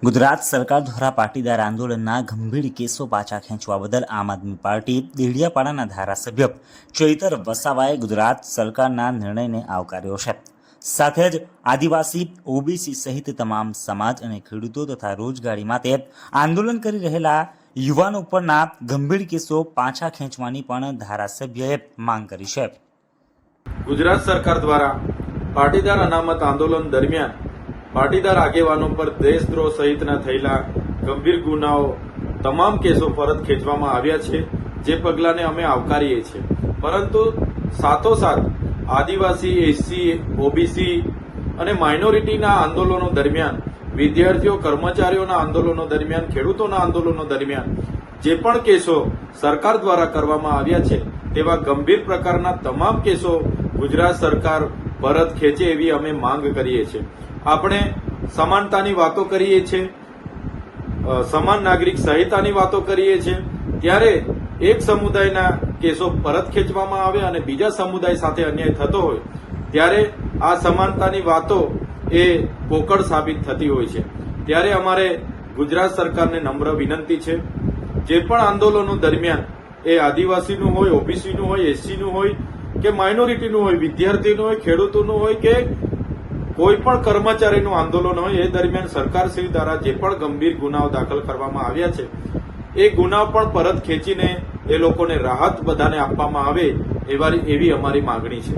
ગુજરાત સરકાર દ્વારા પાટીદાર આંદોલનના ગંભીર કેસો પાછા ખેંચવા બદલ આમ આદમી પાર્ટી દેડિયાપાડાના ધારાસભ્ય ચૈતર વસાવાએ ગુજરાત સરકારના નિર્ણયને આવકાર્યો છે। સાથે જ આદિવાસી, ઓબીસી સહિત તમામ સમાજ અને ખેડૂતો તથા રોજગારી માટે આંદોલન કરી રહેલા યુવાનો પરના ગંભીર કેસો પાછા ખેંચવાની પણ ધારાસભ્યએ માંગ કરી છે। ગુજરાત સરકાર દ્વારા પાટીદાર અનામત આંદોલન દરમિયાન પાટીદાર આગેવાનો પર દેશદ્રોહ સહિતના થયેલા ગંભીર ગુનાઓ તમામ કેસો પરત ખેંચવામાં આવ્યા છે, જે પગલાને અમે આવકારીએ છીએ। પરંતુ સાથોસાથ આદિવાસી, એસસી, ઓબીસી અને માઇનોરિટીના આંદોલનો દરમિયાન, વિદ્યાર્થીઓ, કર્મચારીઓના આંદોલનો દરમિયાન, ખેડૂતોના આંદોલનો દરમિયાન જે પણ કેસો સરકાર દ્વારા કરવામાં આવ્યા છે તેવા ગંભીર પ્રકારના તમામ કેસો ગુજરાત સરકાર પરત ખેંચે એવી અમે માંગ કરીએ છીએ। આપણે સમાનતાની વાતો કરીએ છીએ, સમાન નાગરિક સંહિતાની વાતો કરીએ છીએ, ત્યારે એક સમુદાયના કેસો પરત ખેંચવામાં આવે અને બીજા સમુદાય સાથે અન્યાય થતો હોય ત્યારે આ સમાનતાની વાતો એ પોકળ સાબિત થતી હોય છે। ત્યારે અમારે ગુજરાત સરકારને નમ્ર વિનંતી છે, જે પણ આંદોલનો દરમિયાન એ આદિવાસીનું હોય, ઓબીસીનું હોય, એસસીનું હોય કે માઇનોરિટીનું હોય, વિદ્યાર્થીનું હોય, ખેડૂતોનું હોય કે કોઈ પણ કર્મચારીનું આંદોલન હોય, એ દરમિયાન સરકારશ્રી દ્વારા જે પણ ગંભીર ગુનાઓ દાખલ કરવામાં આવ્યા છે એ ગુનાઓ પણ પરત ખેંચીને એ લોકોને રાહત બધાને આપવામાં આવે એવી અમારી માંગણી છે।